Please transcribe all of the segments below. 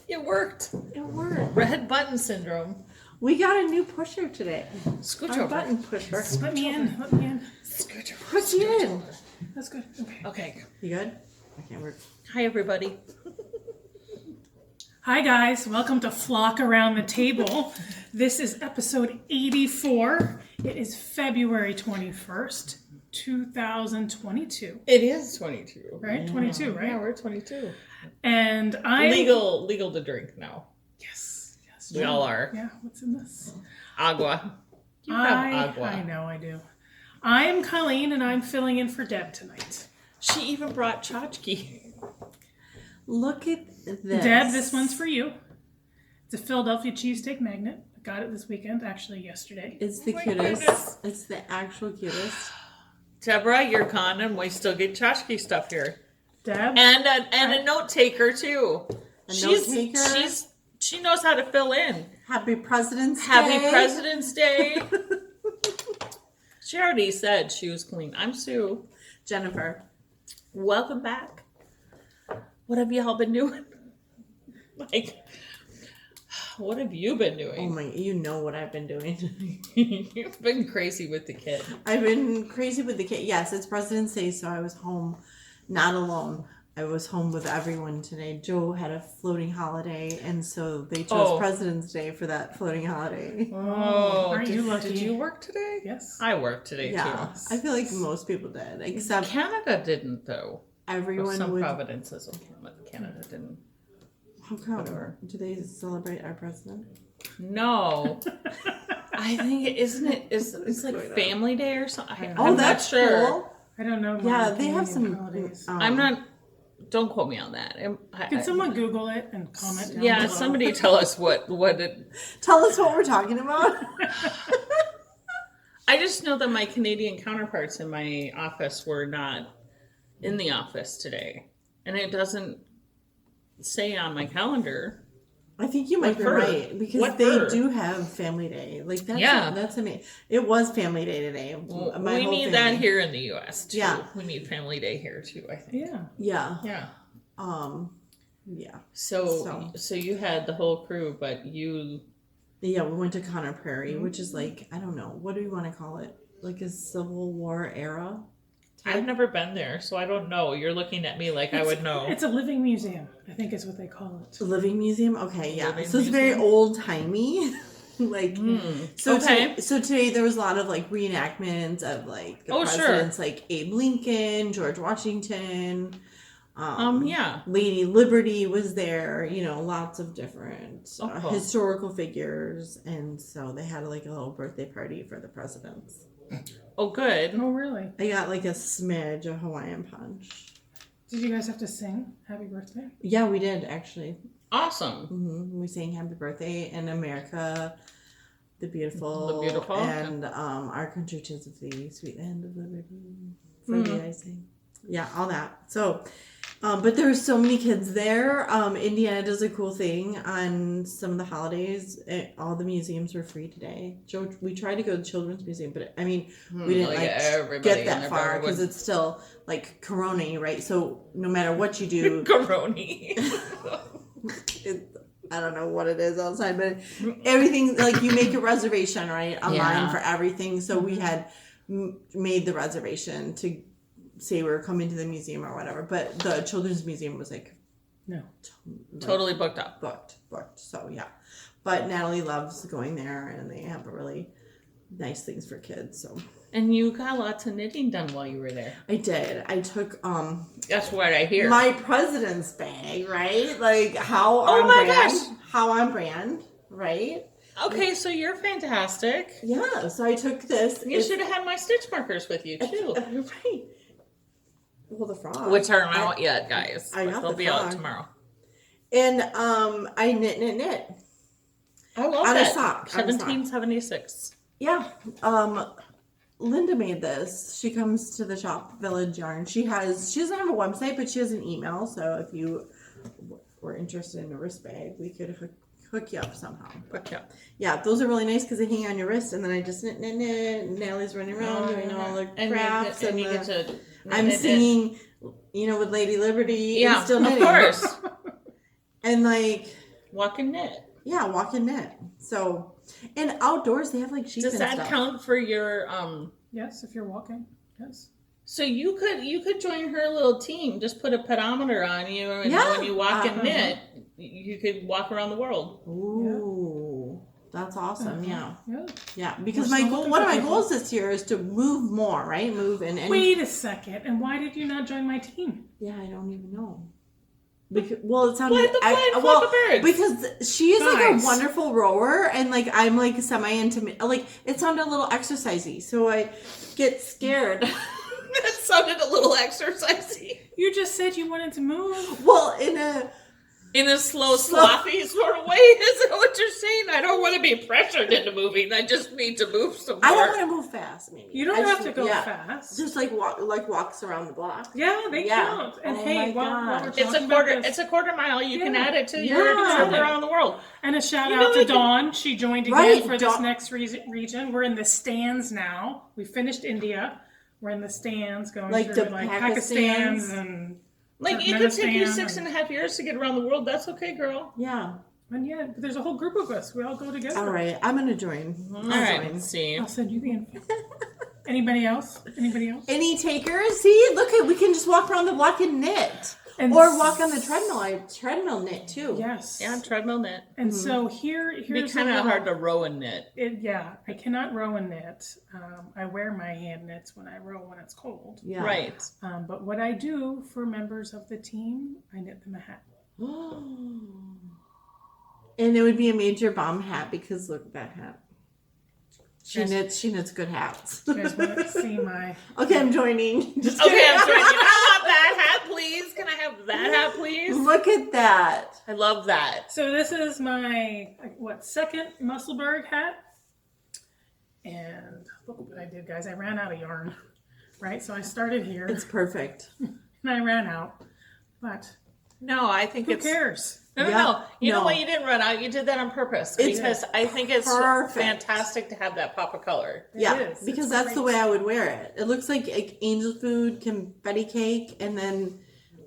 It worked. It worked. Red button syndrome. We got a new pusher today. Scooch Our over. button pusher. Let me in. Let me in. Scooch over. Put you Scooch in. over. That's good. Okay. Okay. You good? Okay, we're... Hi, everybody. Hi, guys. Welcome to Flock Around the Table. This is episode 84. It is February 21st, 2022. It is 22. Right? Yeah. 22, right? Yeah, we're 22. And I... Legal to drink now. Yes. Yes. We all are. Yeah. What's in this? Agua. You have agua. I know I do. I am Colleen, and I'm filling in for Deb tonight. She even brought tchotchke. Look at this. Deb, this one's for you. It's a Philadelphia cheesesteak magnet. I got it this weekend, actually yesterday. It's the Oh my cutest. goodness. It's the actual cutest. Deborah, you're gone, and we still get tchotchke stuff here. Deb? And a note taker, too. Note taker. She knows how to fill in. Happy President's Day. Happy President's Day. She already said she was clean. I'm Sue. Jennifer. Welcome back. What have y'all been doing? Like, what have you been Oh doing? my, you know what I've been doing. You've been crazy with the kid. I've been crazy with the kid. Yes, it's President's Day, so I was home, not alone. I was home with everyone today. Joe had a floating holiday, and so they chose President's Day for that floating holiday. Oh, Aren't you lucky? Did you work today? Yes. I worked today, Yeah, too. I feel like most people did, except Canada didn't, though. everyone Some would. provinces of Canada didn't. How come? Whatever. Do they celebrate our president? No. I think it's like going on? Family Day or something. Oh, I'm that's not sure. cool. I don't know. Yeah, my they have Canadian some. holidays. I'm not. Don't quote me on that. Can someone Google it and comment down Yeah, below? somebody tell us what it. Tell us what we're talking about. I just know that my Canadian counterparts in my office were not in the office today, and it doesn't say on my calendar. I think you might be for? right because What they for? do have Family Day. Like that's Yeah. That's amazing. It was Family Day today. My We whole need family. that here in the U.S. too. Yeah. We need Family Day here too. I think. Yeah. Yeah. Yeah. Yeah. So you had the whole crew, but you. Yeah. We went to Connor Prairie, which is like I don't know what do you want to call it? Like a Civil War era. I've never been there, so I don't know. You're looking at me like I would know. It's a living museum, I think is what they call it. Living museum. Okay. Yeah. Living so it's very museum. old timey. Like so. Okay. So today there was a lot of like reenactments of like the Oh, sure. presidents, like Abe Lincoln, George Washington. Yeah. Lady Liberty was there, you know, lots of different cool. historical figures, and so they had like a little birthday party for the presidents. Oh, good. Oh, really? I got like a smidge of Hawaiian punch. Did you guys have to sing Happy Birthday? Yeah, we did actually. Awesome. We sang Happy Birthday in America, the beautiful, and Our Country 'Tis of Thee, Sweet Land of Liberty, for thee I sing. Yeah, all that. So. But there were so many kids there. Indiana does a cool thing on some of the holidays. All the museums were free today. Joe, we tried to go to the Children's Museum, but I mean, we didn't get that far because it's still like Corona, right? So no matter what you do, Corona. I don't know what it is outside, but everything like you make a reservation right online for everything. So we had made the reservation to say we were coming to the museum or whatever, but the Children's Museum was like no, totally booked up. Booked. So yeah, but Natalie loves going there, and they have really nice things for kids. So And you got lots of knitting done while you were there. I did. I took That's what I hear. my president's bag, right? Like how on my brand, gosh. how on brand, right? Okay, so you're fantastic. Yeah. So I took this. You should have had my stitch markers with you too, Right. Well, the frog. which aren't out yet, guys. I but got they'll the be out frog. tomorrow. And I knit. I love On a that. sock, on a sock. 1776. Yeah. Linda made this. She comes to the shop, Village Yarn. She doesn't have a website, but she has an email. So if you were interested in a wrist bag, we could hook you up somehow. But yeah, those are really nice because they hang on your wrist, and then I just knit. Natalie's running around doing all the crafts, and you get to. I'm singing, with Lady Liberty. Yeah, and still of knitting. course. And like walk and knit. Yeah, walk and knit. So, and outdoors they have like sheep. Does that stuff. count for your Yes, if you're walking. Yes. So you could join her little team. Just put a pedometer on you, and when you walk and knit, you could walk around the world. Ooh, that's awesome. Yeah. Yeah. Because one of my goals this year is to move more. Right, move in. Wait a second. And why did you not join my team? Yeah, I don't even know. Because, well, it sounded because she is like a wonderful rower, and like I'm like semi-intimate. Like it sounded a little exercisey, so I get scared. That sounded a little exercisey. You just said you wanted to move. Well, in a slow, sloppy sort of way. Is that what you're saying? I don't want to be pressured into moving. I just need to move some more. I don't want to move fast. Maybe you don't have to go fast. Just like walks around the block. Yeah, they count. And it's a quarter mile. You can add it to your trip around the world. And a shout out to Dawn. She joined again for this next region. We're in the stands now. We finished India. We're in the stands going through like Pakistan's and. Like, it could take you 6.5 years to get around the world. That's okay, girl. Yeah. And there's a whole group of us. We all go together. All right. I'm going to join. Join. See. I'll send you the info. Anybody else? Any takers? See, look, we can just walk around the block and knit. Or walk on the treadmill. I treadmill knit, too. Yes. Yeah, treadmill knit. And so here's... It'd be kind of hard to row and knit. I cannot row and knit. I wear my hand knits when I row when it's cold. Yeah. Right. But what I do for members of the team, I knit them a hat. And it would be a major bomb hat because look at that hat. She knits good hats. You guys want to see my... Okay, I'm joining. I'm joining. I want that hat, please. Can I have that hat, please? Look at that. I love that. So this is my, second Musselburgh hat. And look what I did, guys. I ran out of yarn, right? So I started here. It's perfect. And I ran out. But... No, I think who cares? No. You know what? You didn't run out. You did that on purpose because I think it's fantastic to have that pop of color. Because that's the way I would wear it. It looks like angel food, confetti cake, and then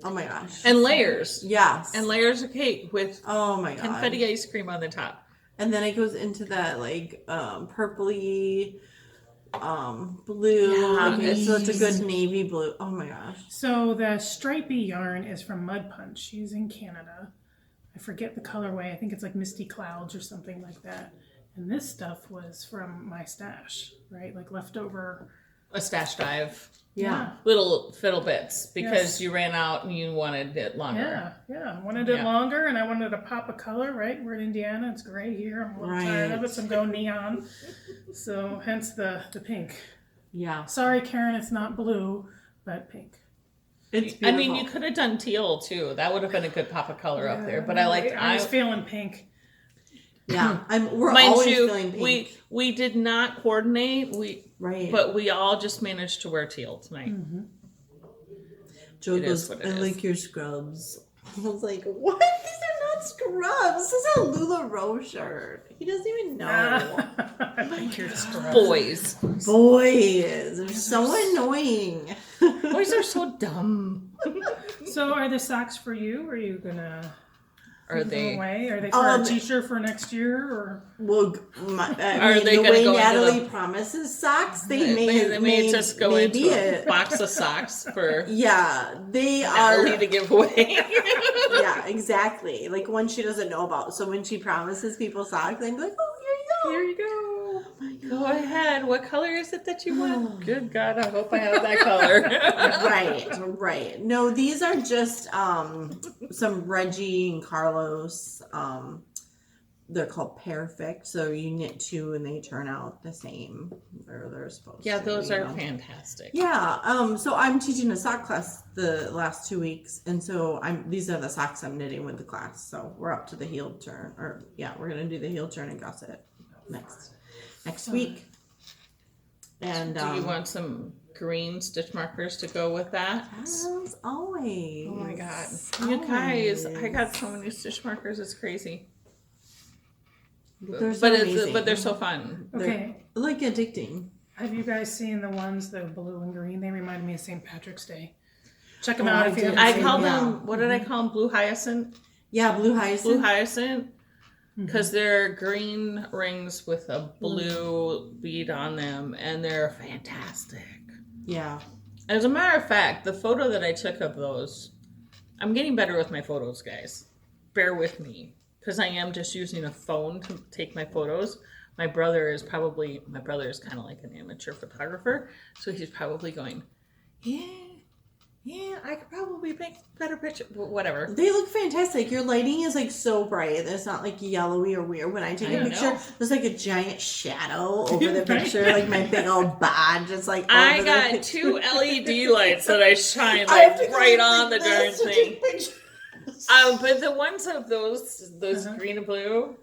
oh my gosh, and layers. Yes, and layers of cake with confetti ice cream on the top. And then it goes into that like purpley blue. So it's a good navy blue. Oh my gosh. So the stripy yarn is from Mud Punch. She's in Canada. I forget the colorway. I think it's like Misty Clouds or something like that. And this stuff was from my stash, right? Like leftover. A stash drive. Yeah. Little fiddle bits because you ran out and you wanted it longer. Yeah. I wanted it longer and I wanted a pop of color, right? We're in Indiana. It's gray here. I'm a little tired of it, so I'm going neon. So hence the pink. Yeah. Sorry, Karen, it's not blue, but pink. It's beautiful. I mean, you could have done teal too. That would have been a good pop of color up there. But I was feeling pink. Yeah, we're always feeling pink. We did not coordinate. But we all just managed to wear teal tonight. Mm-hmm. Joe goes, I like your scrubs. I was like, what? These are not scrubs. This is a LuLaRoe shirt. He doesn't even know. I like your scrubs. Boys. They're so annoying. Boys are so dumb. So are the socks for you? Or are you going to... Are they away? Are they for a t-shirt for next year? Or well, are they the way go Natalie promises socks? They may just go into a box of socks for they Natalie to give away. Yeah, exactly. Like one she doesn't know about. So when she promises people socks, they'd be like, "Oh, here you go." Oh my God. Go ahead. What color is it that you want? Good God, I hope I have that color. Right. No, these are just some Reggie and Carlos. They're called Perfect. So you knit two and they turn out the same. They're supposed to. Yeah, those are fantastic. Yeah. So I'm teaching a sock class the last 2 weeks, and so these are the socks I'm knitting with the class. So we're up to the heel turn, we're gonna do the heel turn and gusset next week. And do you want some green stitch markers to go with that? Yes, always. Oh my God. You guys, I got so many stitch markers, it's crazy. But they're so fun. Okay. They're like addicting. Have you guys seen the ones, the blue and green? They remind me of St. Patrick's Day. Check them out if you haven't I seen call them. them, what did I call them? Blue hyacinth? Yeah, blue hyacinth. Blue hyacinth. Because they're green rings with a blue bead on them, and they're fantastic. Yeah. As a matter of fact, the photo that I took of those, I'm getting better with my photos, guys. Bear with me. Because I am just using a phone to take my photos. My brother is kind of like an amateur photographer, so he's probably going, yeah, I could probably make better pictures, but whatever. They look fantastic. Your lighting is like so bright. It's not like yellowy or weird. When I take a picture, there's like a giant shadow over the picture, like my big old badge. Just like I got 2 LED lights that I shine like right on the darn thing. But the ones of those green and blue,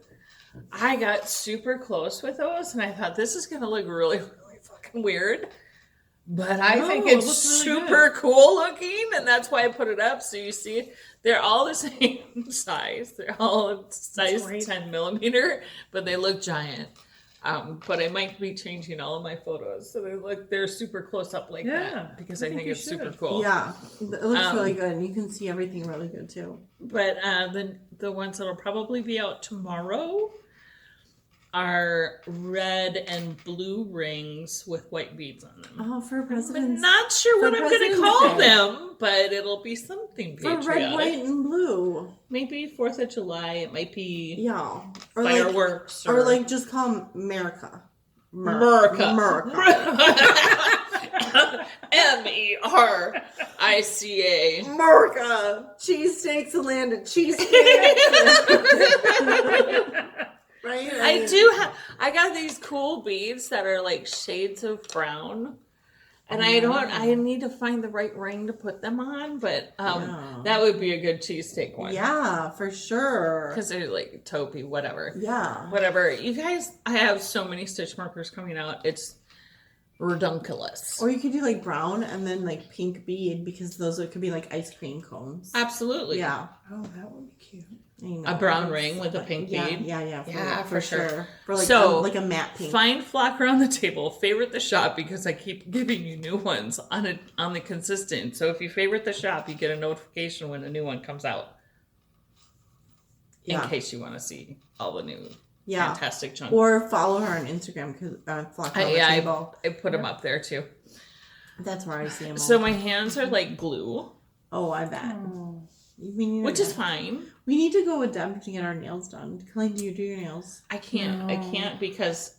I got super close with those, and I thought this is gonna look really, really fucking weird. But I think it's really super cool looking, and that's why I put it up. So you see, they're all the same size. They're all size 10 millimeter, but they look giant. But I might be changing all of my photos so they're super close up like that because I think it's super cool. Yeah, it looks really good, and you can see everything really good too. But the ones that'll probably be out tomorrow are red and blue rings with white beads on them. Oh, for President's I'm not sure what I'm going to call them, but it'll be something patriotic. For red, white, and blue. Maybe 4th of July. It might be or fireworks. Or like just call them America. America. MERICA. America. Cheesesteaks and land of cheesesteaks. Right? I got these cool beads that are like shades of brown. And I need to find the right ring to put them on, but that would be a good cheesesteak one. Yeah, for sure. Because they're like taupey, whatever. Yeah. Whatever. You guys, I have so many stitch markers coming out. It's redunculous. Or you could do like brown and then like pink bead, because those could be like ice cream cones. Absolutely. Yeah. Oh, that would be cute. A brown ring with a pink bead. Yeah, for sure. For like, like a matte pink. Find Flock Around the Table. Favorite the shop, because I keep giving you new ones on the consistent. So if you favorite the shop, you get a notification when a new one comes out. In case you want to see all the new fantastic chunks. Or follow her on Instagram, because Flock Around the Table. I put them up there too. That's where I see them. So my hands are like glue. Oh, I bet. Which is fine. We need to go with Deb to get our nails done. Colleen, do you do your nails? I can't. No. I can't because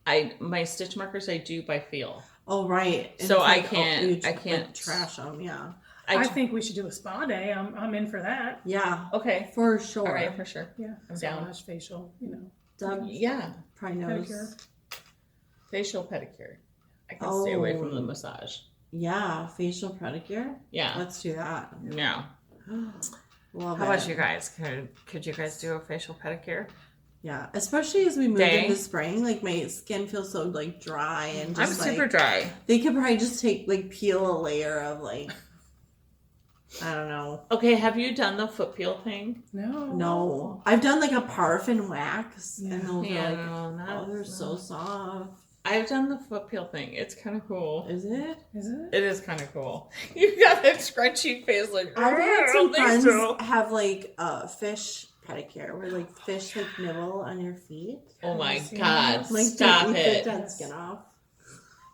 my stitch markers I do by feel. Oh, right. And so I can't. I can't trash them. Yeah. I think we should do a spa day. I'm in for that. Yeah. Okay. For sure. All right. For sure. Yeah. I'm down. Facial. Deb, probably knows. Pedicure. Facial pedicure. I can stay away from the massage. Yeah. Facial pedicure. Yeah. Let's do that. Yeah. Love How about you guys? Could you guys do a facial pedicure? Yeah, especially as we move into spring. Like my skin feels so like dry and just I'm super dry. They could probably just peel a layer of like, I don't know. Okay, have you done the foot peel thing? No. I've done like a paraffin wax, and those are they're so soft. I've done the foot peel thing. It's kind of cool. Is it? It is kind of cool. You got that scrunchy face like. I've had some friends have like fish pedicure, where like fish like nibble on your feet. Oh my god! Like, stop it! Take that skin off.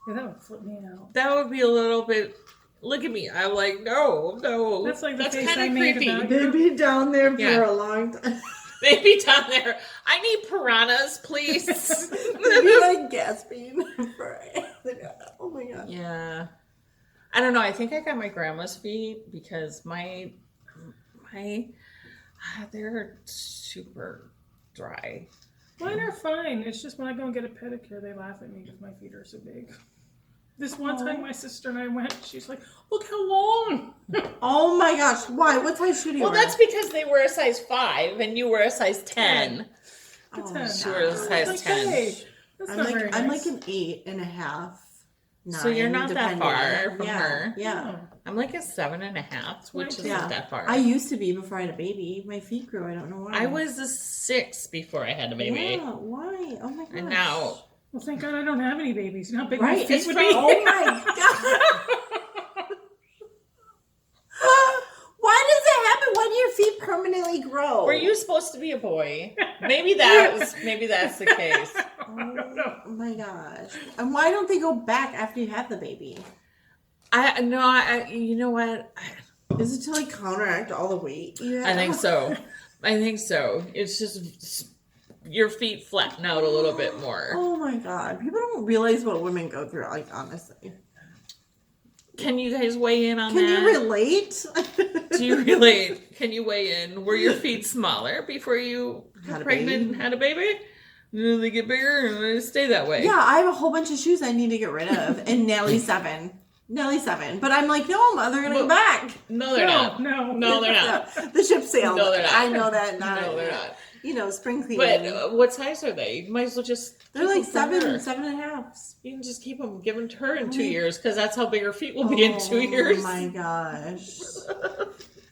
Yeah, that would flip me out. That would be a little bit. Look at me. I'm like, no. That's like that's kind of creepy. They'd be down there for a long time. They'd be down there. I need piranhas, please. They'd be like gasping for it. Oh my god. Yeah. I don't know. I think I got my grandma's feet because they're super dry. Mine are fine. It's just when I go and get a pedicure, they laugh at me because my feet are so big. This one time my sister and I went, she's like, look how long. Oh my gosh. Why? What size shoe do you wear? Well, that's because they were a size 5 and you were a size 10. She was a size 10. I'm like an 8.5. 9, so you're not that far from her. Yeah. I'm like a 7.5, which isn't that far. I used to be before I had a baby. My feet grew. I don't know why. I was a 6 before I had a baby. Yeah. Why? Oh my gosh. And now. Well, thank God I don't have any babies. You know how big my feet would be? Oh my God. Why does it happen? Why do your feet permanently naturally grow. Were you supposed to be a boy? Maybe that's the case. Oh my gosh. And why don't they go back after you have the baby? You know what? Is it to like counteract all the weight you have? I think so. It's just your feet flatten out a little bit more. Oh my god. People don't realize what women go through, like, honestly. Can you guys weigh in on that? Can you relate? Do you relate? Can you weigh in? Were your feet smaller before you got pregnant and had a baby? Do they get bigger and they stay that way? Yeah, I have a whole bunch of shoes I need to get rid of. And Nellie's 7. But I'm like, no, Mom, they're going to go back. No, they're not. No, they're not. The ship sailed. No, they're not. I know that. No, they're not. You know, spring cleaning. But what size are they? You might as well just... They're like 7.5. You can just keep them, give them to her in 2 years, because that's how big her feet will be in 2 years. Oh my gosh.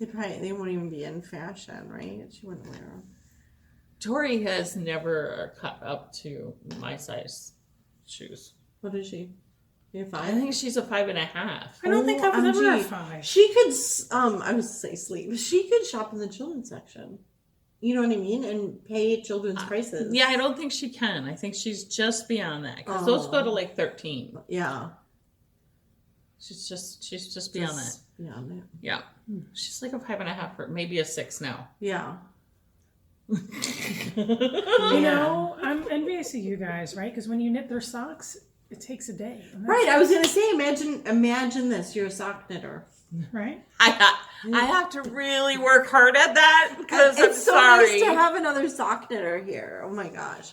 They won't even be in fashion, right? She wouldn't wear them. Tori has never cut up to my size shoes. What is she? You're 5? I think she's a 5.5. I don't think I was ever a 5. She could, I was say sleep. She could shop in the children's section. You know what I mean? And pay children's prices. Yeah, I don't think she can. I think she's just beyond that. Because those go to like 13. Yeah. She's just beyond that. Beyond that. Yeah. She's like a 5.5 or maybe a 6 now. Yeah. You know, I'm envious of you guys, right? Because when you knit their socks, it takes a day. Right. I was going to say, imagine this. You're a sock knitter. Right? I have to really work hard at that because it's so nice to have another sock knitter here. Oh my gosh.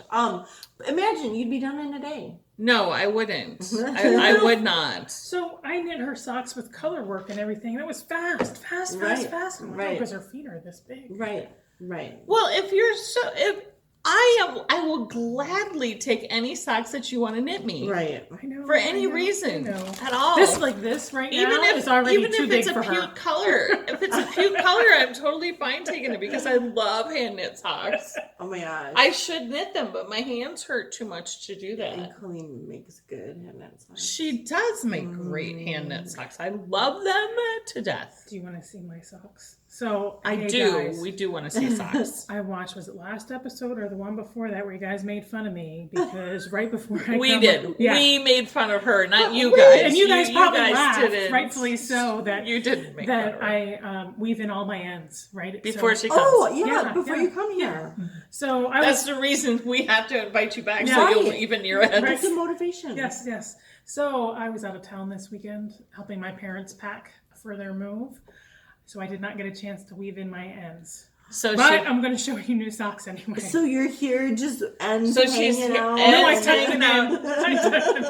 Imagine you'd be done in a day. No, I wouldn't. I would not. So I knit her socks with color work and everything. That was fast. Right. Because her feet are this big. Right. Well, if I will gladly take any socks that you want to knit me. Right. I know. For any reason at all. This like this right now is already too big for her. Even if it's a cute color. If it's a cute color, I'm totally fine taking it because I love hand knit socks. Oh my gosh. I should knit them, but my hands hurt too much to do that. And Colleen makes good hand knit socks. She does make great hand knit socks. I love them to death. Do you want to see my socks? So I do. Guys, we do want to see socks. I watched, was it last episode or the one before that where you guys made fun of me? Because right before we made fun of her, not you guys. And you guys probably laughed, rightfully so, that you didn't make that I weave in all my ends, right? Before she comes. Before you come here. Yeah. So that's the reason we have to invite you back, so you'll weave in your ends. That's the motivation. Yes. So I was out of town this weekend helping my parents pack for their move. So I did not get a chance to weave in my ends. But I'm going to show you new socks anyway. So you're here just ends hanging out. I tucked them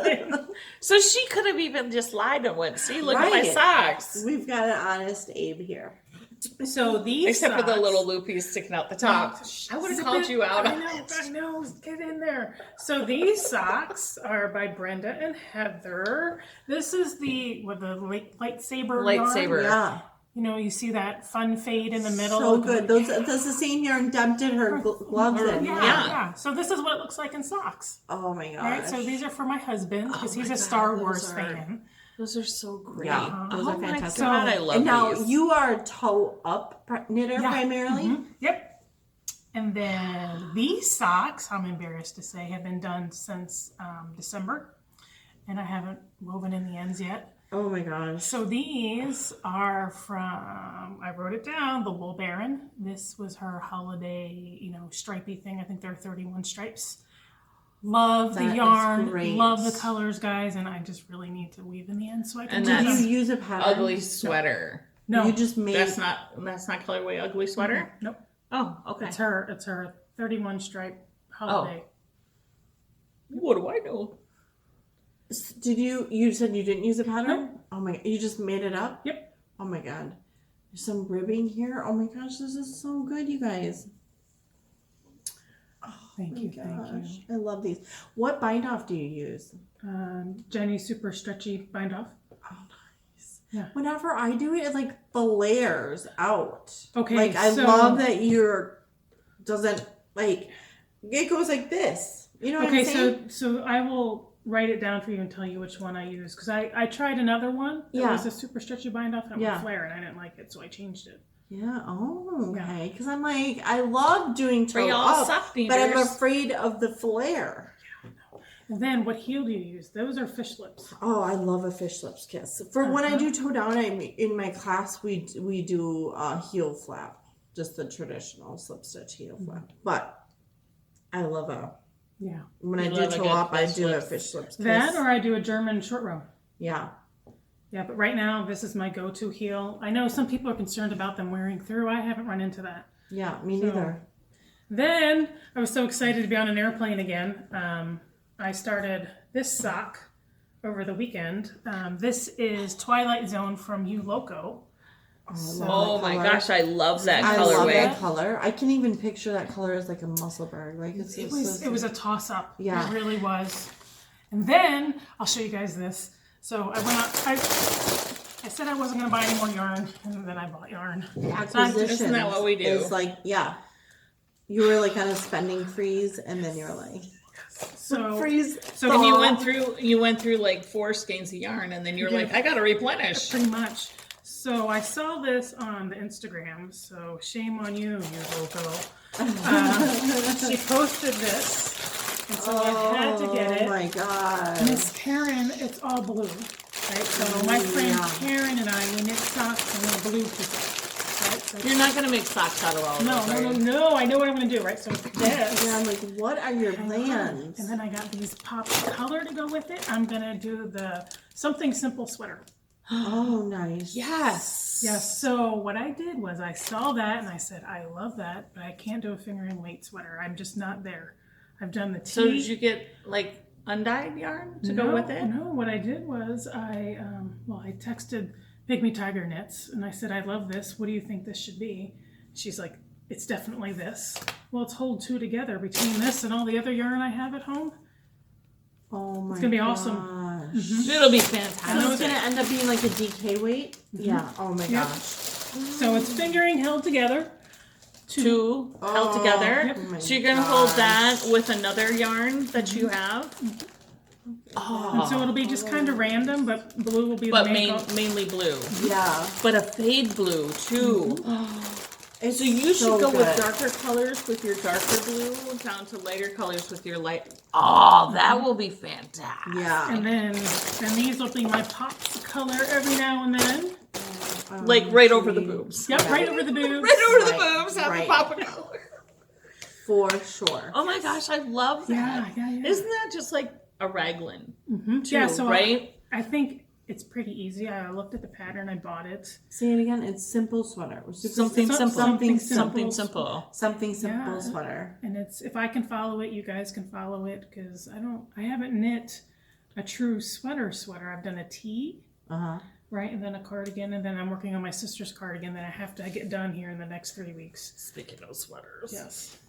in. So she could have even just lied and went, see, look at my socks. We've got an honest Abe here. So these Except socks, for the little loopies sticking out the top. I would have called you out. I know. Get in there. So these socks are by Brenda and Heather. This is the lightsaber yarn. Yeah. You know, you see that fun fade in the middle. So good. That's the same yarn Deb did her gloves in. Yeah. So this is what it looks like in socks. Oh my gosh. Right. So these are for my husband because he's a Star Wars fan. Those are so great. Yeah, those are fantastic. God, I love and now these. you are a toe up knitter primarily. Mm-hmm. Yep. And then these socks, I'm embarrassed to say, have been done since December, and I haven't woven in the ends yet. Oh my gosh. So these are from, I wrote it down, the Wool Baron. This was her holiday, stripey thing. I think there are 31 stripes. Love the yarn, love the colors, guys, and I just really need to weave in the end so I can. And did you use a pattern? Ugly sweater. No, you just made. That's not colorway ugly sweater. Mm-hmm. Nope. Oh, okay. It's her 31 stripe holiday. Oh. What do I know? Did you said you didn't use a pattern? Nope. Oh my! You just made it up? Yep. Oh my god! There's some ribbing here. Oh my gosh! This is so good, you guys. Thank you. I love these. What bind off do you use? Jenny's super stretchy bind off. Oh, nice. Yeah. Whenever I do it, it's like the layers out. Okay. I love that doesn't like it goes like this. You know what I'm saying? So I will write it down for you and tell you which one I use because I tried another one that was a super stretchy bind off and it would flare and I didn't like it, so I changed it. Yeah. Oh, okay. Because I'm like, I love doing toe up, but I'm afraid of the flare. And then what heel do you use? Those are fish lips. Oh, I love a fish lips kiss. For when I do toe down, in my class we do a heel flap, just the traditional slip stitch heel flap. But I love when I do toe up, I do a fish lips kiss. That, or I do a German short row. Yeah. Yeah, but right now this is my go-to heel. I know some people are concerned about them wearing through. I haven't run into that. Yeah, me neither. Then I was so excited to be on an airplane again. I started this sock over the weekend. This is Twilight Zone from You Loco. Oh my gosh, I love that colorway. I love that color. I can even picture that color as like a muscle bird. Like it was a toss-up. Yeah. It really was. And then I'll show you guys this. So I went out. I said I wasn't going to buy any more yarn, and then I bought yarn. Acquisition. Isn't that what we do? It's like, you were like on a spending freeze, and then you were like, freeze. So and you went through like 4 skeins of yarn, and then you're like, I got to replenish. Pretty much. So I saw this on the Instagram. So shame on you, You Loco. She posted this, and so I had to get it. Oh my god! Miss Karen, it's all blue, right? So my friend Karen and I, we knit socks and we're blue people. Right? So you're not going to make socks out of all of this. No. I know what I'm going to do, right? So it's this. Yeah, I'm like, what are your plans? And then I got these pops of color to go with it. I'm going to do the Something Simple sweater. Oh, nice. Yes. Yes. So what I did was I saw that and I said, I love that, but I can't do a fingering weight sweater. I'm just not there. I've done the tee. So did you get like undyed yarn to go with it? No, what I did was I texted Pygmy Tiger Knits and I said, I love this. What do you think this should be? She's like, it's definitely this. Well, let's hold 2 together between this and all the other yarn I have at home. Oh my! It's gonna be awesome. Mm-hmm. It'll be fantastic. So it's gonna end up being like a DK weight. Mm-hmm. Yeah. Oh my gosh. So it's fingering held together. 2 held together. Yep. So you're gonna hold that with another yarn that you have. And so it'll be just kind of random, but blue will be the mainly blue. Yeah. But a fade blue too. So you should go with darker colors with your darker blue down to lighter colors with your light. Oh, that will be fantastic. Yeah. And then these will be my pops of color every now and then. Like right over the boobs. Yep, right over the boobs. Right over the boobs, have a pop of color. For sure. Oh my gosh, I love that. Yeah. Isn't that just like a raglan? Mm-hmm. Too, so right? I think it's pretty easy. I looked at the pattern, I bought it. Say it again. It's simple sweater. Something simple sweater. And it's, if I can follow it, you guys can follow it, because I haven't knit a true sweater. I've done a tee, right, and then a cardigan, and then I'm working on my sister's cardigan that I have to get done here in the next 3 weeks. Speaking of sweaters,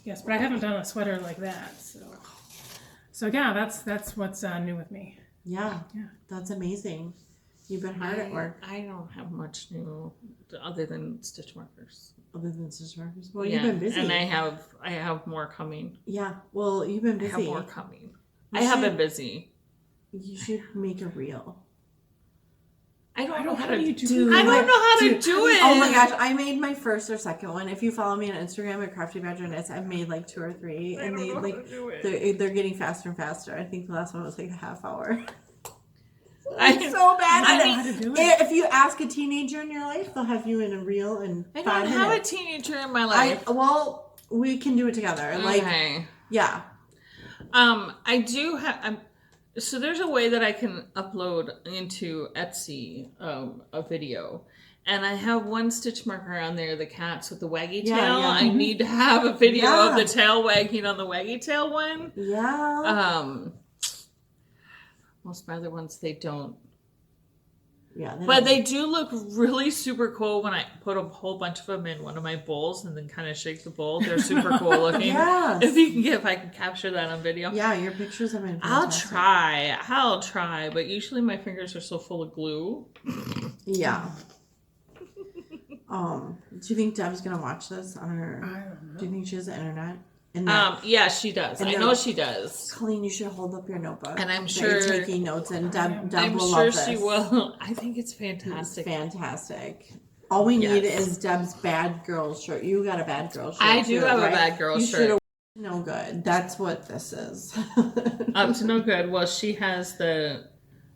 yes, but I haven't done a sweater like that. So yeah, that's what's new with me. Yeah, that's amazing. You've been hard at work. I don't have much new other than stitch markers. Well, you've been busy. And I have more coming. Yeah. Well, you've been busy. I have more coming. I have been busy. You should make a reel. I don't know how to do it. Oh my gosh, I made my first or second one. If you follow me on Instagram at Crafty Badger Knits, I've made like 2 or 3, and they're getting faster and faster. I think the last one was like a half hour. I'm so bad at it. If you ask a teenager in your life, they'll have you in a reel in 5 minutes. I don't have a teenager in my life. Well, we can do it together. Okay. Yeah. I do have. So there's a way that I can upload into Etsy a video. And I have one stitch marker on there, the cats with the waggy tail. Yeah. I need to have a video of the tail wagging on the waggy tail one. Yeah. Most of my other ones, they don't. Yeah. But they do look really super cool when I put a whole bunch of them in one of my bowls and then kind of shake the bowl. They're super cool looking. Yes. If I can capture that on video. Yeah, your pictures have been fantastic. I'll try. But usually my fingers are so full of glue. Yeah. Do you think Deb's gonna watch this on her? I don't know. Do you think she has the internet? Yeah, she does. I know she does. Colleen, you should hold up your notebook. And I'm sure you're taking notes, and Deb I'm will sure love this. she will. I think it's fantastic. It's fantastic. All we need is Deb's bad girl shirt. You got a bad girl shirt. I do have a bad girl shirt. No good. That's what this is. Up to no good. Well, she has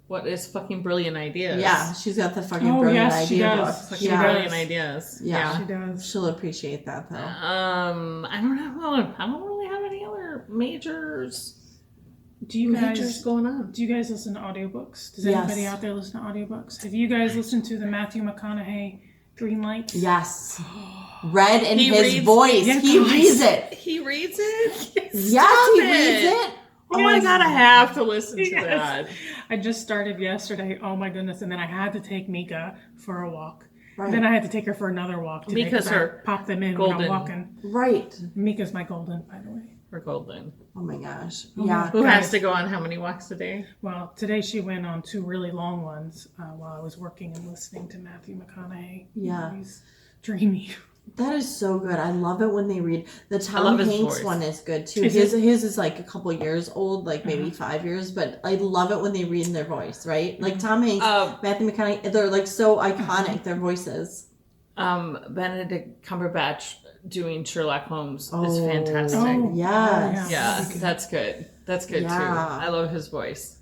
what is fucking brilliant ideas. Yeah, she's got the fucking brilliant idea book. Fucking brilliant ideas. Yeah, she does. She'll appreciate that though. I don't really have any other majors. Majors going on? Do you guys listen to audiobooks? Does anybody out there listen to audiobooks? Have you guys listened to the Matthew McConaughey Green Lights? Yes. Read in his voice. Yes, he reads it. He reads it? Yes, he reads it. Oh my God, I have to listen to that. I just started yesterday. Oh my goodness. And then I had to take Mika for a walk. Right. Then I had to take her for another walk today. Mika's her I pop them in golden. when I'm walking. Right. Mika's my golden, by the way. Her golden. Oh my gosh. Oh yeah. Who has to go on how many walks a day? Well, today she went on 2 really long ones while I was working and listening to Matthew McConaughey. Yeah. He's dreamy. That is so good. I love it when they read. The Tom Hanks one is good too. His is like a couple years old, like maybe 5 years, but I love it when they read in their voice, right? Like Tom Hanks, Matthew McConaughey, they're like so iconic, their voices. Benedict Cumberbatch doing Sherlock Holmes is fantastic. Oh, yes. Yeah, that's good. That's good too. I love his voice.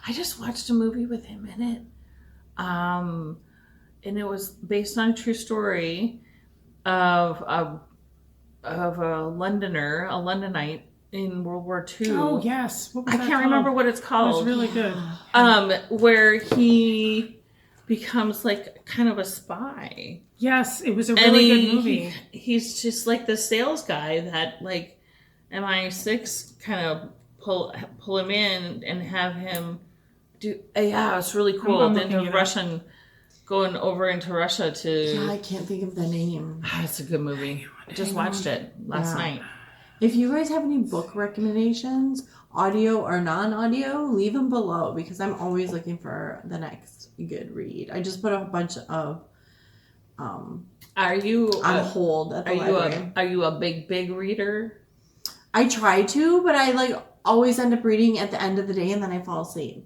I just watched a movie with him in it. And it was based on a true story of a Londoner, a Londonite in World War II. Oh, yes. What was I that can't called? remember what it's called. It was really good. Where he becomes like kind of a spy. Yes, it was a really good movie. He's just like the sales guy that like MI6 kind of pull him in and have him do. Yeah, it's really cool. Then the Russian going over into Russia to. Yeah, I can't think of the name. It's a good movie. I just watched it last night. If you guys have any book recommendations, audio or non-audio, leave them below because I'm always looking for the next good read. I just put a bunch of Are you on hold at the library. Are you a big reader? I try to, but I like always end up reading at the end of the day and then I fall asleep.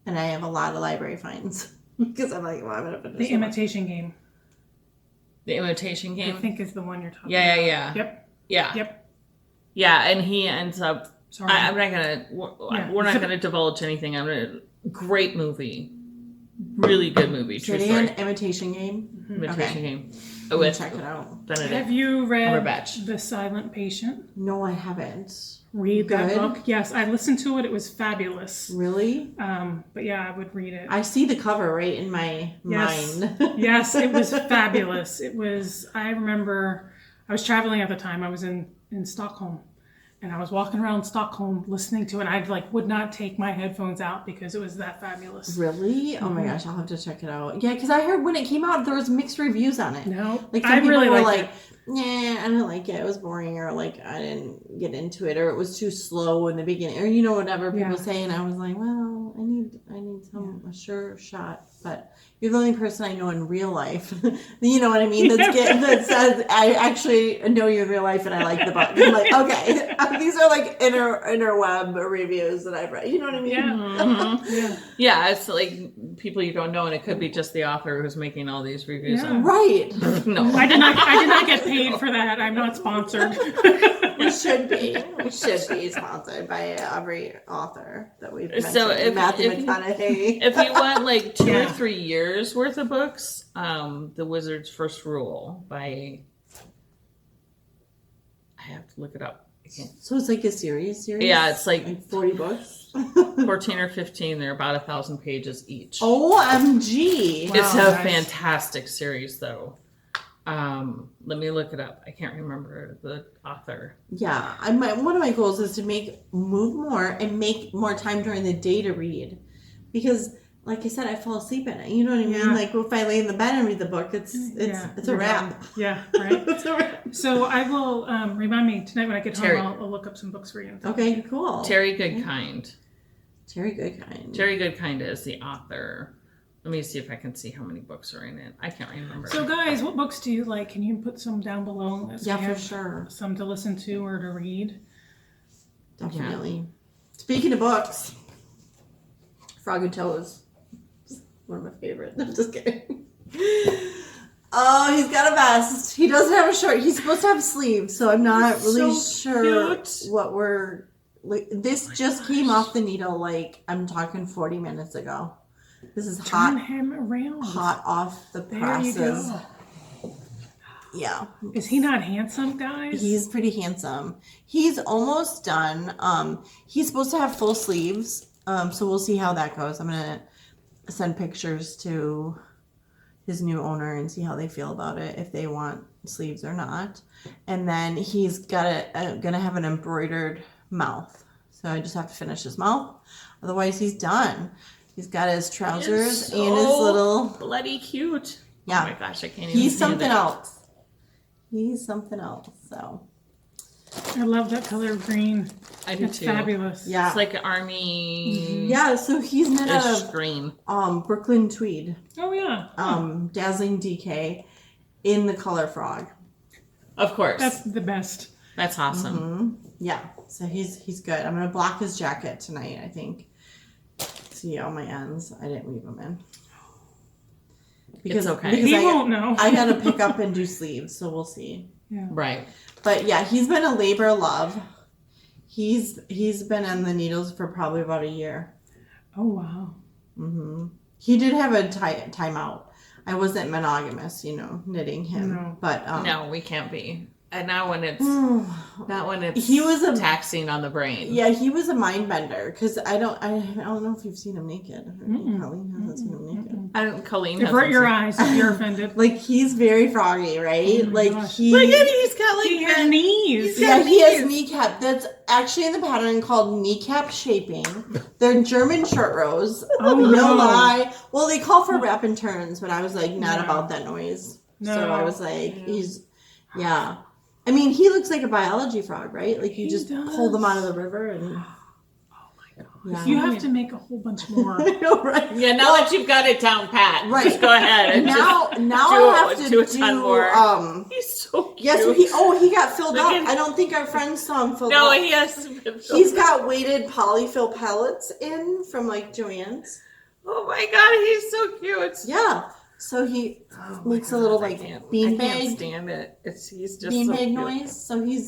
And I have a lot of library finds because I'm like, well, I'm gonna finish The Imitation Game. The Imitation Game, I think is the one you're talking about. Yeah. Yep. Yeah, and he ends up. Sorry. I'm not gonna. We're not gonna divulge anything. Great movie, really good movie. True story. Imitation Game. Imitation Game. Check it out. Benedict. Have you read Cumberbatch. The Silent Patient? No, I haven't. Read that book. Yes, I listened to it. It was fabulous. Really? But yeah, I would read it. I see the cover right in my mind. Yes, it was fabulous. It was. I remember I was traveling at the time. I was in Stockholm. And I was walking around Stockholm listening to it. I would not take my headphones out because it was that fabulous. Really? Oh my gosh, I'll have to check it out. Yeah, because I heard when it came out, there was mixed reviews on it. No, like some people were like, "Nah, I didn't like it. It was boring," or like I didn't get into it, or it was too slow in the beginning, or whatever people say. And I was like, well, I need a sure shot. But you're the only person I know in real life. You know what I mean? That says I actually know you in real life and I like the book. I'm like, okay, these are like interweb reviews that I've read. You know what I mean? Yeah. Mm-hmm. Yeah, it's like people you don't know, and it could be just the author who's making all these reviews. Yeah. Right. No, I did not get paid for that. I'm not sponsored. We should be. We should be sponsored by every author that we've mentioned. So Matthew McConaughey. If you want like 2 or 3 years worth of books, The Wizard's First Rule by. I have to look it up. So it's like a series? Yeah, it's like 40 books? 14 or 15. They're about 1,000 pages each. OMG. Wow, it's a fantastic series, though. Let me look it up. I can't remember the author. Yeah, one of my goals is to move more and make more time during the day to read. Because, like I said, I fall asleep at it. You know what I mean? Yeah. Like if I lay in the bed and read the book, it's a wrap. Yeah, right. It's a wrap. So I will remind me tonight when I get Terry. home. I'll look up some books for you. Okay, cool. Terry Goodkind. Terry Goodkind. Terry Goodkind is the author. Let me see if I can see how many books are in it. I can't remember. So, guys, what books do you like? Can you put some down below? Yeah, for sure. Some to listen to or to read. Definitely. Yeah. Speaking of books, Frog and Toes. One of my favorites. I'm just kidding. Oh, he's got a vest. He doesn't have a shirt. He's supposed to have sleeves, so I'm not really sure what we're... Like, this just came off the needle, like, I'm talking 40 minutes ago. This is hot. Turn him around. Hot off the presses. There you go. Yeah. Is he not handsome, guys? He's pretty handsome. He's almost done. He's supposed to have full sleeves, so we'll see how that goes. I'm going to send pictures to his new owner and see how they feel about it, if they want sleeves or not. And then he's got gonna have an embroidered mouth, so I just have to finish his mouth, otherwise he's done. He's got his trousers so and his little bloody cute. Yeah. Oh my gosh, I can't even. He's something else. He's something else. So I love that color of green. I do it's too. Fabulous. Yeah, it's like an army. Yeah, so he's made out of green. Brooklyn tweed. Oh yeah. Dazzling DK in the color frog. Of course. That's the best. That's awesome. Mm-hmm. Yeah, so he's good. I'm gonna block his jacket tonight, I think. See all my ends. I didn't leave them in. It's okay. He won't know. I gotta pick up and do sleeves, so we'll see. Yeah. Right. But yeah, he's been a labor of love. He's been on the needles for probably about a year. Oh wow. Mm-hmm. He did have a timeout. I wasn't monogamous, knitting him. No. But no, we can't be. And not when it's he was taxing on the brain. Yeah, he was a mind bender because I don't know if you've seen him naked. Colleen hasn't seen him naked. Colleen, avert your eyes if you're offended. Like he's very froggy, right? Look at he's got like your knees. He has kneecap. That's actually in the pattern called kneecap shaping. They're German short rows. Oh no lie. Well, they call for wrap and turns, but I was like not about that noise. No. So I was like, yeah. I mean, he looks like a biology frog, right? Like you just pull them out of the river and... Oh my god. Yeah. You have to make a whole bunch more. I know, right? Yeah, now that you've got it down pat, right. Just go ahead and now I have to do a ton more. He's so cute. Yes, he got filled up. I don't think our friends saw him filled up. No, he hasn't been filled He's got weighted polyfill pellets in from like Joann's. Oh my god, he's so cute. Yeah. So he makes a little like beanbag. I can't stand it. He's just beanbag noise. So he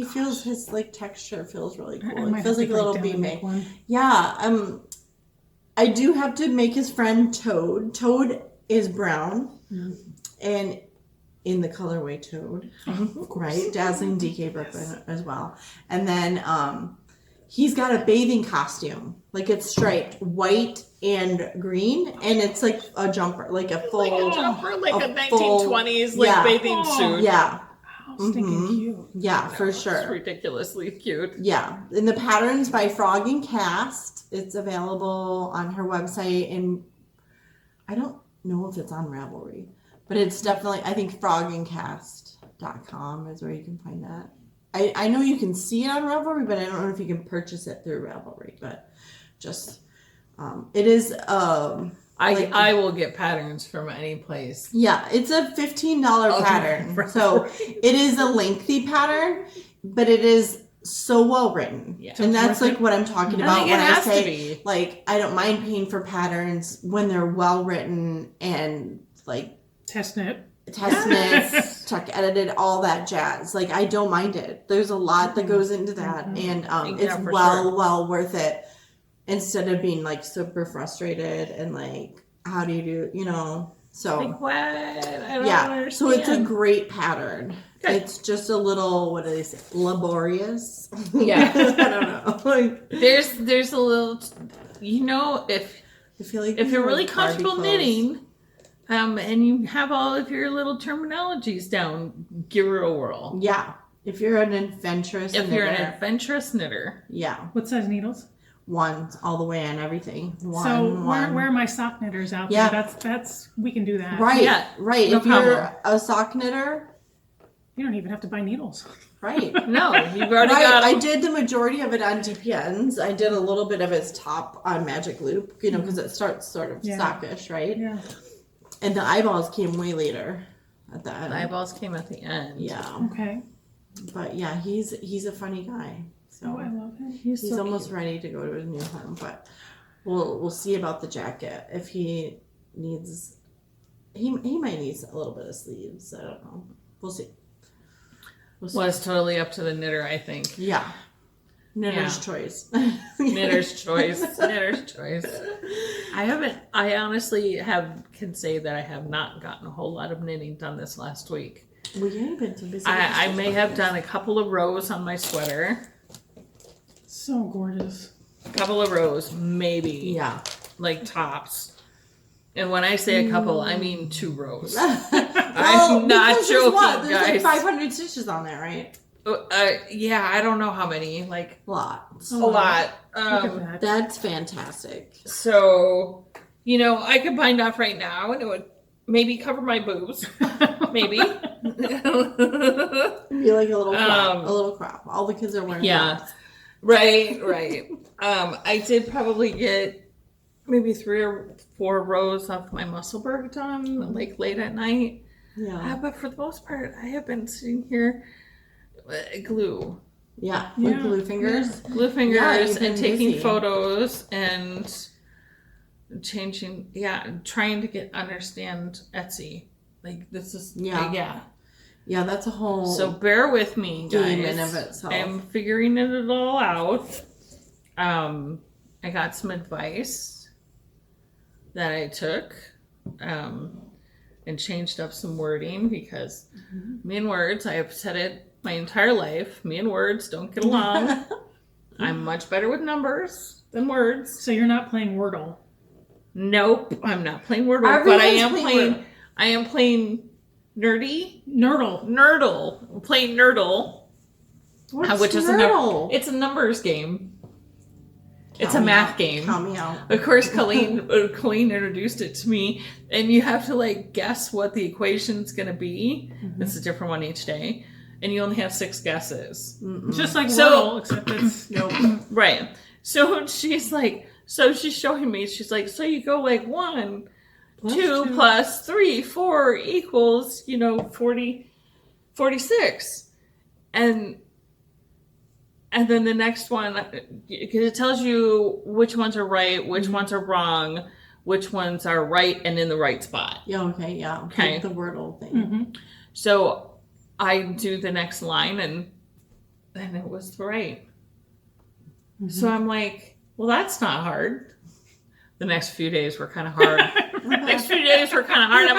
feels his like texture feels really cool. It feels like a little beanbag. Yeah. I do have to make his friend Toad. Toad is brown and in the colorway Toad, right? Dazzling DK Brooklyn as well. And then he's got a bathing costume, like it's striped white and green, and it's like a jumper, like a full, like a jumper, like a 1920s like bathing suit. Yeah. How stinking cute. Yeah, for sure. It's ridiculously cute. Yeah. And the pattern's by Frog and Cast. It's available on her website, and I don't know if it's on Ravelry, but it's definitely, I think frogandcast.com is where you can find that. I know you can see it on Ravelry, but I don't know if you can purchase it through Ravelry, but just it is I will get patterns from any place. Yeah, it's a $15 pattern. So it is a lengthy pattern, but it is so well written. Yeah. And that's like what I'm talking about when I say like I don't mind paying for patterns when they're well written and like test knit, tuck edited, all that jazz. Like I don't mind it. There's a lot that goes into that, and it's well worth it. Instead of being like super frustrated and like, how do you do, so like what? I don't understand. So it's a great pattern. Good. It's just a little, what do they say, laborious? Yeah. I don't know. Like there's a little, if I feel like if you're really comfortable knitting, and you have all of your little terminologies down, give her a whirl. Yeah. If you're an adventurous knitter. Yeah. What size needles? One all the way on everything. Where are my sock knitters out there? That's we can do that. Right. Yeah. Right. No if problem. You're a sock knitter, you don't even have to buy needles. Right. No, you've already got them. I did the majority of it on DPNs. I did a little bit of his top on Magic Loop, because it starts sort of stockish, right? Yeah. And the eyeballs came way later at the end. The eyeballs came at the end. Yeah. Okay. But yeah, he's a funny guy. So I love him. He's so almost ready to go to his new home, but we'll see about the jacket. If he needs he might need a little bit of sleeves. I don't know. We'll see. Well, it's totally up to the knitter, I think. Yeah. Knitter's choice. Knitter's choice. Knitter's choice. I honestly can say that I have not gotten a whole lot of knitting done this last week. Well, yeah, you've been too busy. I may have done a couple of rows on my sweater. So gorgeous. A couple of rows, maybe. Yeah. Like tops. And when I say a couple, I mean 2 rows. I'm not joking, there's guys. like 500 stitches on there, right? Yeah, I don't know how many. Like Lots. a lot. Look at that. That's fantastic. So, I could bind off right now, and it would maybe cover my boobs. Maybe. Be like a little crop. All the kids are wearing crops. Right. I did probably get maybe 3 or 4 rows of my Musselburgh done, like late at night. Yeah. But for the most part, I have been sitting here glue. Yeah. With glue fingers. Glue fingers and taking busy. photos and changing. Trying to understand Etsy. Like this is yeah. Yeah, that's a whole. So bear with me, guys. Game in of itself. I'm figuring it all out. I got some advice that I took, and changed up some wording because me and words, I have said it my entire life. Me and words don't get along. I'm much better with numbers than words. So you're not playing Wordle? Nope, I'm not playing Wordle, but I am playing nerdy. Nerdle. I'm playing Nerdle. What's which Nerdle? It's a numbers game. It's a math game. Count me out. Of course, Colleen introduced it to me, and you have to guess what the equation's going to be. Mm-hmm. It's a different one each day, and you only have 6 guesses. Just like Wordle, except it's right. So she's she's showing me. She's like, so you go 1, 2 plus 3, 4 equals 40, 46, and then the next one, because it tells you which ones are right, which ones are wrong, which ones are right and in the right spot. Yeah, okay, yeah. Okay. The Wordle thing. Mm-hmm. So I do the next line, and then it was right. Mm-hmm. So I'm like, well, that's not hard. The next few days were kind of hard. I'm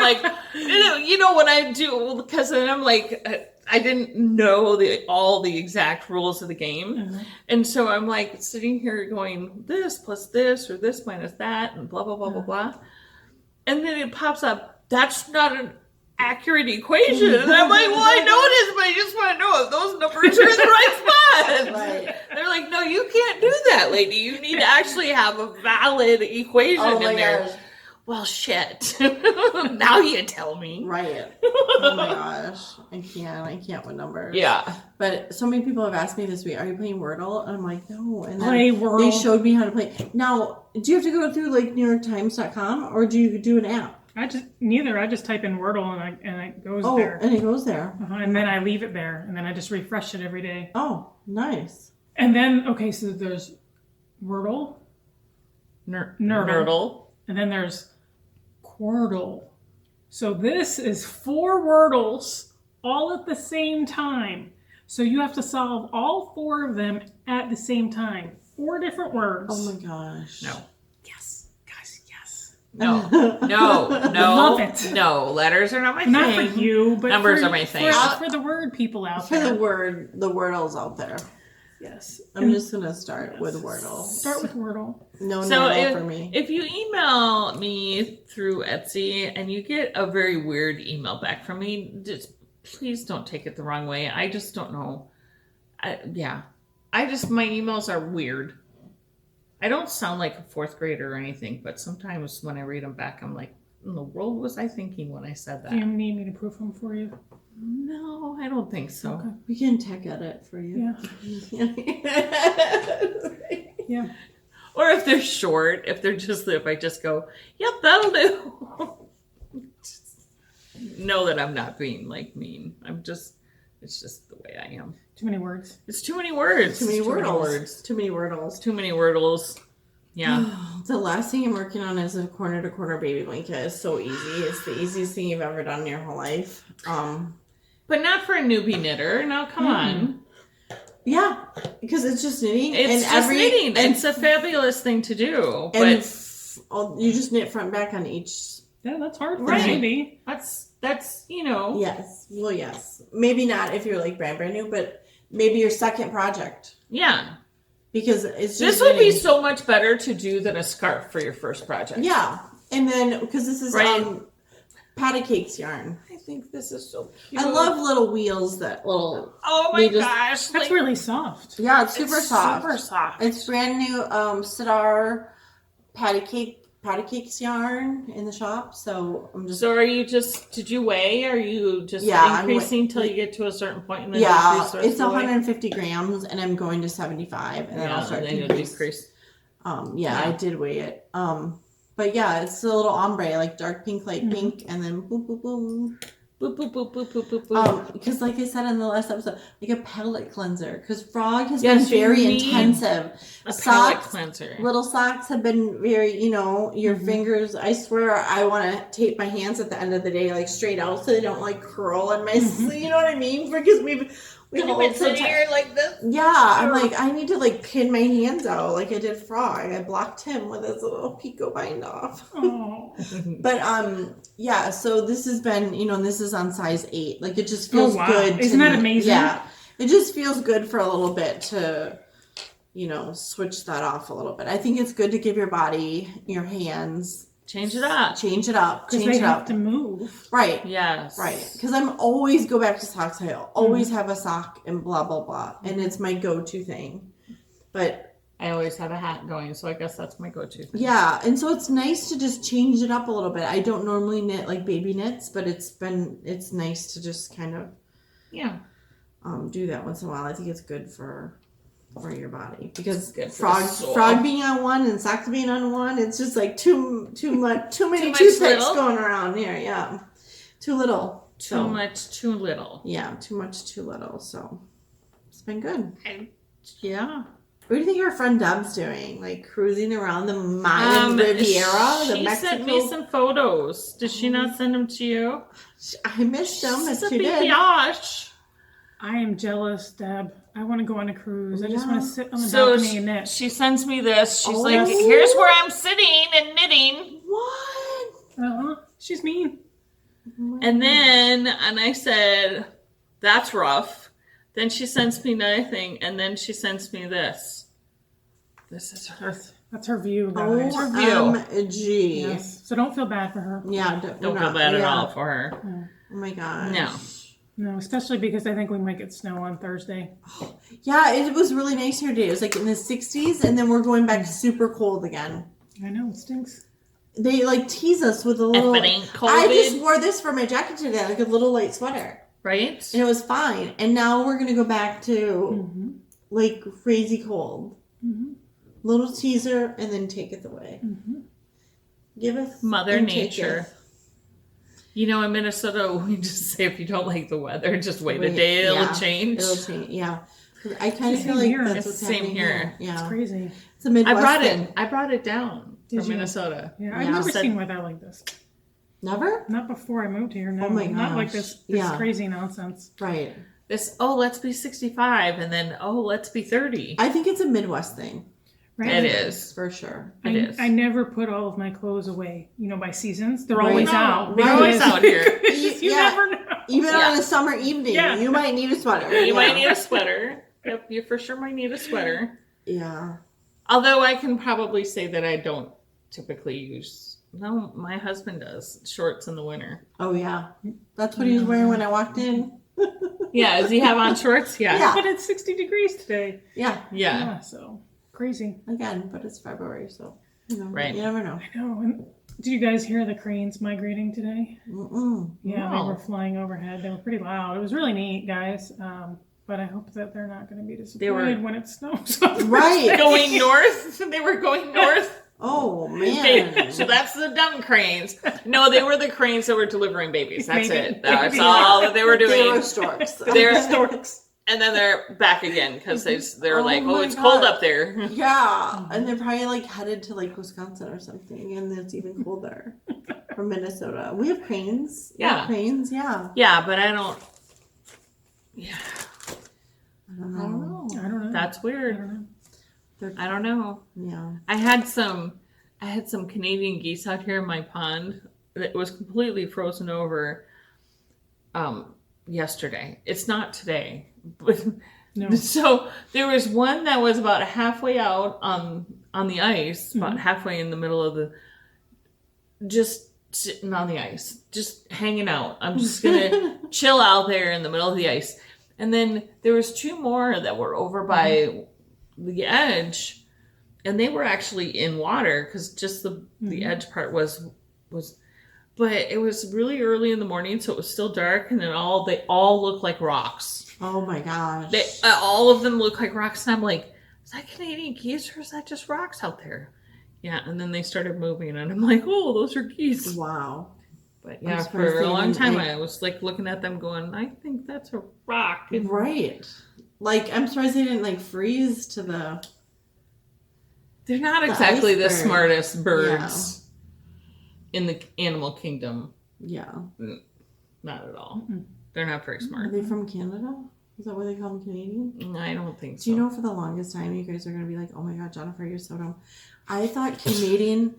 like, what I do, because then I'm like, I didn't know all the exact rules of the game. Mm-hmm. And so I'm sitting here going, this plus this or this minus that and blah, blah, blah, blah, blah. And then it pops up, that's not an accurate equation. And I'm like, well, I know it is, but I just want to know if those numbers are in the right spot. Right. They're like, no, you can't do that, lady. You need to actually have a valid equation in there. Gosh. Well, shit. Now you tell me. Right. Oh my gosh. I can't with numbers. Yeah. But so many people have asked me this week, are you playing Wordle? And I'm like, no. And then play Wordle. They showed me how to play. Now, do you have to go through NewYorkTimes.com or do you do an app? Neither. I just type in Wordle and it goes there. Oh, and it goes there. And then I leave it there. And then I just refresh it every day. Oh, nice. And then, so there's Wordle. Nerdle. And then there's Quordle. So this is 4 Wordles all at the same time. So you have to solve all 4 of them at the same time. 4 different words. Oh my gosh. No. Yes. Guys, yes. No. Love it. No. Letters are not my thing. Not for you, but numbers are my thing. For the word people out there. For the Wordles out there. Yes. I'm just going to start with Wordle. Start with Wordle. No, for me. If you email me through Etsy and you get a very weird email back from me, just please don't take it the wrong way. I just don't know. My emails are weird. I don't sound like a 4th grader or anything, but sometimes when I read them back, I'm like, in the world was I thinking when I said that? Do you need me to proof them for you? No, I don't think so. Okay. We can tech edit for you. Yeah. Or if they're short, if I just go, yep, that'll do. Just know that I'm not being mean. It's just the way I am. Too many words. It's too many words. Too many Wordles. Too many Wordles. Too many Wordles. Yeah. The last thing I'm working on is a corner to corner baby blanket. It's so easy. It's the easiest thing you've ever done in your whole life. But not for a newbie knitter. Now, come on. Yeah, because it's just knitting. It's just knitting. It's a fabulous thing to do. And you just knit front and back on each. Yeah, that's hard for a newbie. That's, you know. Yes. Well, yes. Maybe not if you're like brand new, but maybe your second project. Yeah. Because it's just this would be so much better to do than a scarf for your first project. Yeah. And then, because this is patty cakes yarn. I think this is so cute. I love little wheels that little. Oh my gosh. That's really soft. Yeah, it's super soft. Super soft. It's brand new Sidar patty cakes yarn in the shop. So I'm just. So are you did you weigh? Are you just increasing till you get to a certain point? And then it's 150 grams and I'm going to 75 and then I'll start to decrease. I did weigh it. But yeah, it's a little ombre, like dark pink, light pink, and then boop, boop, boom. Boop, boop, boop, boop, boop, boop, boop. Because like I said in the last episode, like a palette cleanser. Because Frog has been very intensive. A palette cleanser. Little socks have been very, your fingers. I swear I want to tape my hands at the end of the day, like straight out so they don't like curl on my sleeve. You know what I mean? Because we hold so here like this. Yeah, I'm like, I need to like pin my hands out like I did Frog. I blocked him with his little Pico bind off. Oh. But so this has been, this is on size 8. Like it just feels good. Isn't that amazing? Yeah. It just feels good for a little bit to, switch that off a little bit. I think it's good to give your body, your hands. Change it up. Because they have to move. Right. Yes. Right. Because I'm always go back to socks. I always have a sock and blah, blah, blah. And it's my go-to thing. But I always have a hat going, so I guess that's my go-to thing. Yeah. And so it's nice to just change it up a little bit. I don't normally knit like baby knits, but it's nice to just kind of do that once in a while. I think it's good for your body because frog being on one and socks being on one, it's just like too many toothpicks going around here. Yeah, too little. Too much, too little. Yeah, too much, too little. So it's been good. Yeah. What do you think your friend Deb's doing? Like cruising around the Mayan Riviera, the Mexico? She sent me some photos. Did she not send them to you? I missed them. She did. I am jealous, Deb. I want to go on a cruise. I just want to sit on the balcony and knit. She sends me this. She's like, here's where I'm sitting and knitting. What? She's mean. And I said, that's rough. Then she sends me another thing, and then she sends me this. This is her. That's her view, guys. OMG. Yes. So don't feel bad for her. Yeah. Don't feel bad at all for her. Oh my gosh. No. No, especially because I think we might get snow on Thursday. Yeah, it was really nice here today. It was like in the 60s, and then we're going back super cold again. I know, it stinks. They like tease us with a little. I just wore this for my jacket today, like a little light sweater. Right? And it was fine. And now we're going to go back to like crazy cold. Mm-hmm. Little teaser, and then take it away. Mm-hmm. Give us Mother Nature. In Minnesota, we just say if you don't like the weather, just wait a day. It'll change. It'll change. Yeah. I kind of feel like that's what's happening here. Yeah. It's crazy. It's a Midwest thing. I brought it down from Minnesota. Yeah, I've never seen weather like this. Never? Not before I moved here. No. Oh my gosh. Not like this crazy nonsense. Right. Let's be 65, and then, let's be 30. I think it's a Midwest thing. Right? It is. For sure. It is. I never put all of my clothes away, by seasons. They're always out. They're always out here. You never know. Even on a summer evening, you might need a sweater. You might need a sweater. Yep, you for sure might need a sweater. Yeah. Although I can probably say that I don't typically use... No, my husband does. Shorts in the winter. Oh, yeah. That's what he was wearing when I walked in. Yeah, does he have on shorts? Yeah. But it's 60 degrees today. Yeah. So... Crazy. Again, but it's February, so right. You never know. I know. And did you guys hear the cranes migrating today? Mm-mm. Yeah, they were flying overhead. They were pretty loud. It was really neat, guys. But I hope that they're not going to be disappointed when it snows. Right. Going north? They were going north? Oh, man. So that's the dumb cranes. No, they were the cranes that were delivering babies. That's it. That's all that they were doing. They were storks. They were storks. And then they're back again because they're like, oh, it's God. cold up there. Yeah, and they're probably like headed to like Wisconsin or something, and it's even colder. From Minnesota. We have cranes. Yeah. Cranes, yeah. Yeah, but I don't. Yeah. I don't know. That's weird. I don't know. Yeah. I had some Canadian geese out here in my pond that was completely frozen over yesterday. It's not today. But No. So there was one that was about halfway out on the ice, about halfway in the middle of the just sitting on the ice, just hanging out. I'm just gonna chill out there in the middle of the ice. And then there was two more that were over by the edge, and they were actually in water because just the edge part was, but it was really early in the morning, so it was still dark, and then they all looked like rocks. Oh my gosh. All of them look like rocks, and I'm like, is that Canadian geese or is that just rocks out there? Yeah, and then they started moving, and I'm like, oh, those are geese. Wow. But yeah, for a long time, I was like looking at them going, I think that's a rock. Right. Like, I'm surprised they didn't like freeze to the... They're not exactly the smartest birds in the animal kingdom. Yeah. Not at all. They're not very smart. Are they from Canada? Is that why they call them Canadian? I don't think so. Do you know for the longest time you guys are going to be like, oh my God, Jennifer, you're so dumb. I thought Canadian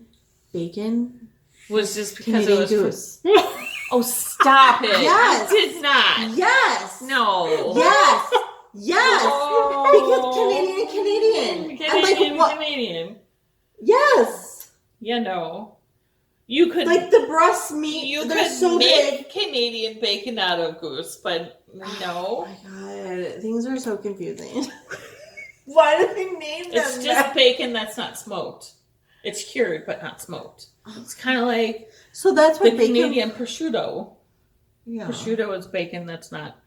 bacon was just because Canadian it was goose. Oh, stop it. Yes. It did not. Yes. No. Yes. Yes. No. Because Canadian. Canadian, I'm like, Canadian. Yes. Yeah, no. You could like the breast meat. You they're could so make big. Canadian bacon out of goose, but no. Oh my God, things are so confusing. Why do they name them? It's just bacon that's not smoked. It's cured but not smoked. It's kind of like so that's what the bacon... Canadian prosciutto. Yeah. Prosciutto is bacon that's not.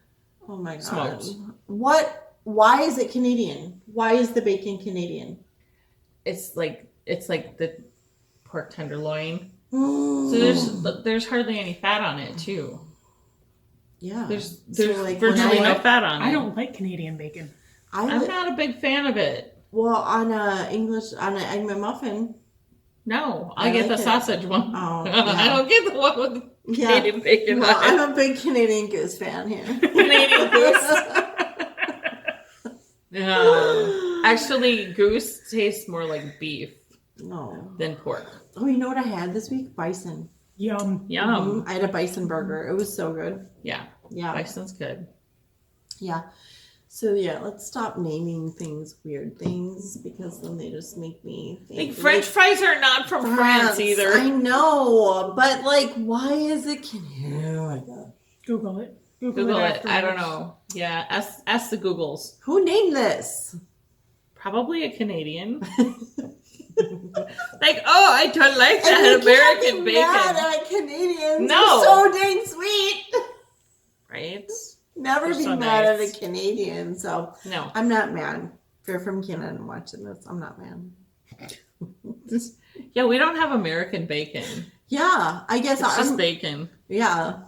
Oh my God. Smoked. What? Why is it Canadian? Why is the bacon Canadian? It's like the pork tenderloin. So there's hardly any fat on it too. Yeah. There's like virtually no fat on it. I don't like Canadian bacon. I'm not a big fan of it. Well, on an Egg McMuffin. No, I get the sausage one. Oh, yeah. I don't get the one with Canadian bacon. Well, I'm a big Canadian Goose fan here. Canadian Goose. Actually, goose tastes more like beef than pork. Oh, you know what I had this week? Bison. Yum. Yum. I had a bison burger. It was so good. Yeah. Yeah. Bison's good. Yeah. So yeah, let's stop naming things weird things because then they just make me think. Like French fries are not from France either. I know, but like, why is it? Oh my God. Google it. Google it. I don't know. Yeah, ask the Googles. Who named this? Probably a Canadian. Like, oh, I don't like that American bacon. Mad at Canadians. No, they're so dang sweet. Right? Never They're be so mad nice. at a Canadian. So No, I'm not mad. If you're from Canada and watching this, I'm not mad. yeah, we don't have American bacon. Yeah, I guess It's just bacon. Yeah,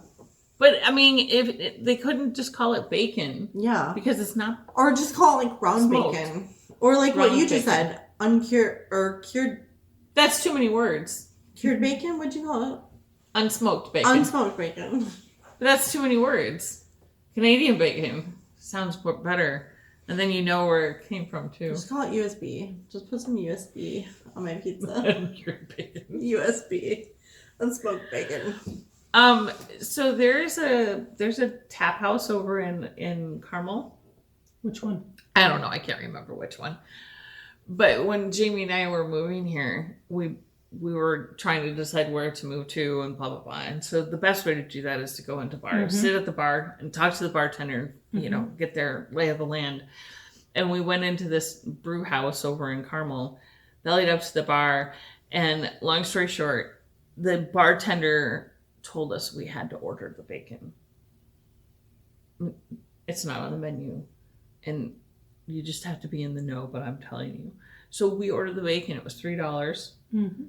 But I mean, if they couldn't just call it bacon, yeah, because it's not. or just call it like ground Smoked. bacon, or like what Ground you just bacon. said, uncured or cured. That's too many words. Cured bacon? What'd you call it? Unsmoked bacon. Unsmoked bacon. But that's too many words. Canadian bacon sounds better. And then you know where it came from, too. Just call it USB. Just put some USB on my pizza. Cured bacon. USB. Unsmoked bacon. So there's a tap house over in Carmel. Which one? I don't know. I can't remember which one. But when Jamie and I were moving here, we were trying to decide where to move to and blah, blah, blah. And so the best way to do that is to go into bars, sit at the bar and talk to the bartender, you know, get their lay of the land. And we went into this brew house over in Carmel, bellied up to the bar. And long story short, the bartender told us we had to order the bacon. It's not on the menu. And you just have to be in the know, but I'm telling you. So we ordered the bacon. It was $3. Mm-hmm.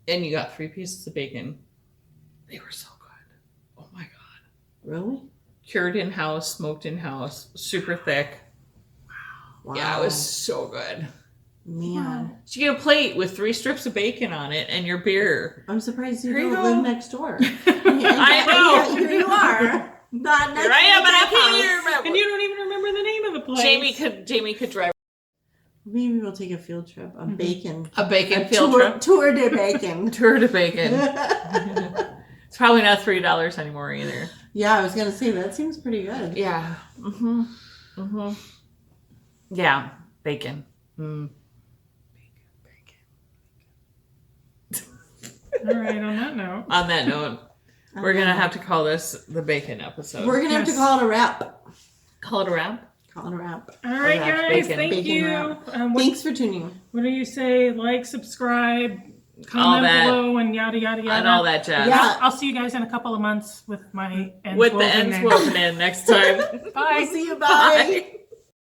And you got 3 pieces of bacon. They were so good. Oh my God. Really? cured in-house, smoked in-house, super thick. Wow. Yeah, it was so good. Man. So you get a plate with 3 strips of bacon on it and your beer. I'm surprised you Here you don't go. live next door. I know. Here you are. Not next Here I am, and I can't house. even remember. And you don't even remember the name of the place. Jamie could drive Maybe we'll take a field trip. A bacon. a bacon field trip. Tour de bacon. Tour de bacon. It's probably not $3 anymore either. Yeah, I was gonna say that seems pretty good. Yeah. Yeah, bacon. All right, on that note. On that note, we're going to have to call this the bacon episode. We're gonna have to call it a wrap. Call it a wrap? Call it a wrap. All right, wrapped guys. bacon. Thank Bacon you. wrap. What, Thanks for tuning in. what do you say? Like, subscribe, comment that. below, and yada, yada, yada. And all that jazz. Yeah. I'll see you guys in a couple of months with my ends With the woven ends in. woven in next time. Bye. We'll see you. Bye. Bye.